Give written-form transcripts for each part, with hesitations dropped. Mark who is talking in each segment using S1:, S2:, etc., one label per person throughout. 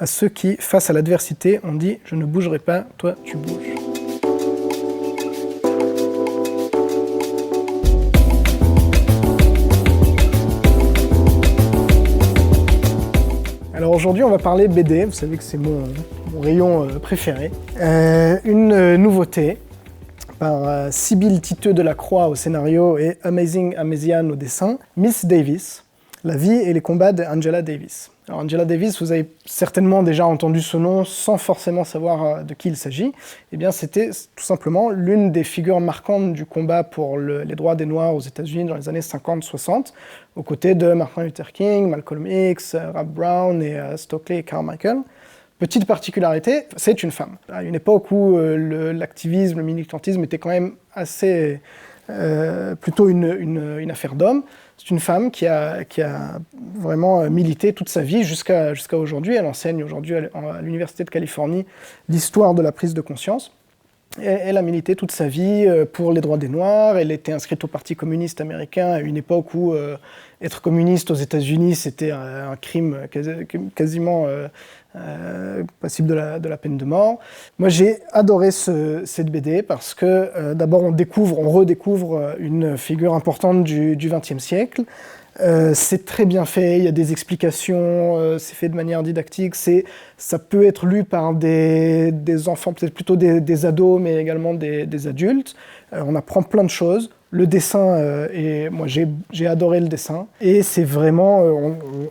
S1: à ceux qui, face à l'adversité, ont dit « Je ne bougerai pas, toi tu bouges ». Alors aujourd'hui, on va parler BD, vous savez que c'est mon rayon préféré. Une nouveauté par Sybille Titeux-Delacroix au scénario et Amazing Amazian au dessin, Miss Davis, la vie et les combats d'Angela Davis. Alors Angela Davis, vous avez certainement déjà entendu ce nom sans forcément savoir de qui il s'agit. Eh bien, c'était tout simplement l'une des figures marquantes du combat pour les droits des Noirs aux États-Unis dans les années 50-60, aux côtés de Martin Luther King, Malcolm X, Rap Brown et Stokely Carmichael. Petite particularité, c'est une femme. À une époque où l'activisme, le militantisme était quand même assez plutôt une affaire d'hommes. C'est une femme qui a vraiment milité toute sa vie jusqu'à aujourd'hui. Elle enseigne aujourd'hui à l'Université de Californie l'histoire de la prise de conscience. Et elle a milité toute sa vie pour les droits des Noirs. Elle était inscrite au Parti communiste américain à une époque où être communiste aux États-Unis, c'était un crime quasiment passible de la peine de mort. Moi, j'ai adoré cette BD parce que d'abord, on redécouvre une figure importante du XXe siècle. C'est très bien fait, il y a des explications, c'est fait de manière didactique, ça peut être lu par des enfants, peut-être plutôt des ados, mais également des adultes. On apprend plein de choses. Le dessin, moi j'ai adoré le dessin, et c'est vraiment,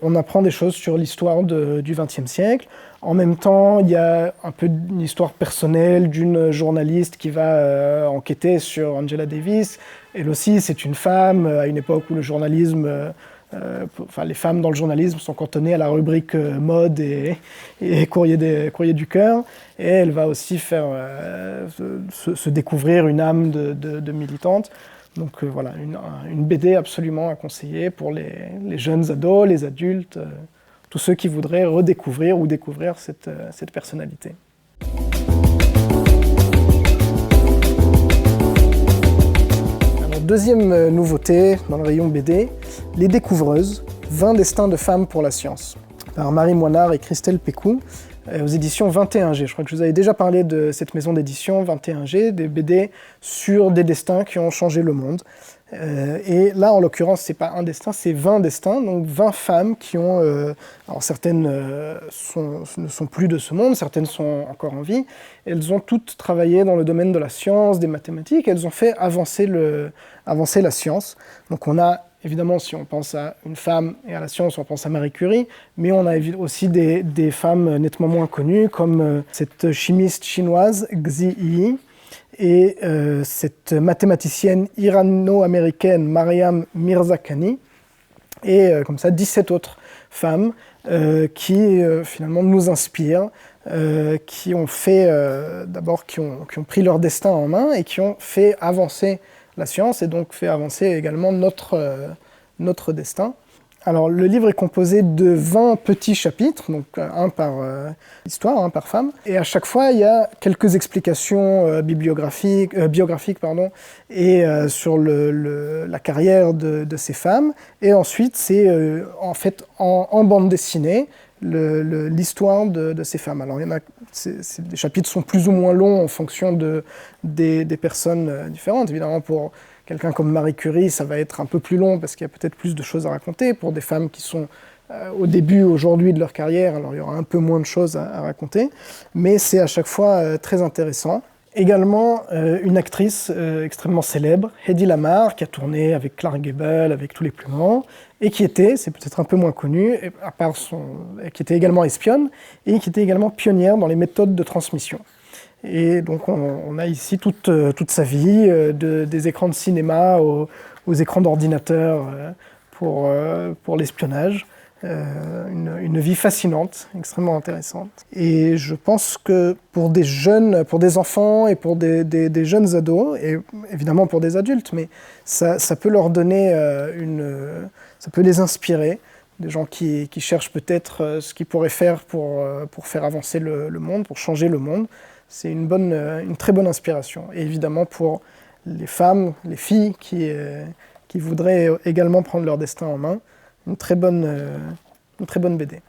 S1: on apprend des choses sur l'histoire du XXe siècle. En même temps, il y a un peu une histoire personnelle d'une journaliste qui va enquêter sur Angela Davis. Elle aussi, c'est une femme, à une époque où le journalisme, les femmes dans le journalisme sont cantonnées à la rubrique mode et courrier du cœur. Et elle va aussi faire se découvrir une âme de militante. Donc voilà, une BD absolument à conseiller pour les jeunes ados, les adultes, tous ceux qui voudraient redécouvrir ou découvrir cette personnalité. Alors, deuxième nouveauté dans le rayon BD, Les Découvreuses, 20 destins de femmes pour la science, par Marie Moinard et Christelle Pécou, aux éditions 21G. Je crois que je vous avais déjà parlé de cette maison d'édition 21G, des BD sur des destins qui ont changé le monde. Et là, en l'occurrence, c'est pas un destin, c'est 20 destins, donc 20 femmes qui ont... alors certaines ne sont plus de ce monde, certaines sont encore en vie. Elles ont toutes travaillé dans le domaine de la science, des mathématiques, elles ont fait avancer la science. Donc on a, évidemment, si on pense à une femme et à la science, on pense à Marie Curie, mais on a aussi des femmes nettement moins connues, comme cette chimiste chinoise, Xi Yi, et cette mathématicienne irano-américaine Mariam Mirzakhani, et comme ça 17 autres femmes qui finalement nous inspirent, qui ont pris leur destin en main et qui ont fait avancer la science et donc fait avancer également notre destin. Alors, le livre est composé de 20 petits chapitres, donc un par histoire, un par femme. Et à chaque fois, il y a quelques explications biographiques, et sur la carrière de ces femmes. Et ensuite, c'est en fait en bande dessinée l'histoire de ces femmes. Alors, les chapitres sont plus ou moins longs en fonction des personnes différentes. Évidemment, pour quelqu'un comme Marie Curie, ça va être un peu plus long parce qu'il y a peut-être plus de choses à raconter. Pour des femmes qui sont au début, aujourd'hui de leur carrière, alors il y aura un peu moins de choses à raconter, mais c'est à chaque fois très intéressant. Également, une actrice extrêmement célèbre, Hedy Lamarr, qui a tourné avec Clark Gable, avec Tous les plus grands, et qui était, c'est peut-être un peu moins connu, qui était également espionne, et qui était également pionnière dans les méthodes de transmission. Et donc on a ici toute sa vie, des écrans de cinéma aux écrans d'ordinateur pour l'espionnage. Une vie fascinante, extrêmement intéressante. Et je pense que pour des enfants et pour des jeunes ados, et évidemment pour des adultes, mais ça peut leur donner ça peut les inspirer, des gens qui cherchent peut-être ce qu'ils pourraient faire pour faire avancer le monde, pour changer le monde. C'est une très bonne inspiration. Et évidemment pour les femmes, les filles qui voudraient également prendre leur destin en main, une très bonne BD.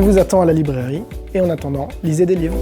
S1: vous attend à la librairie et en attendant, lisez des livres.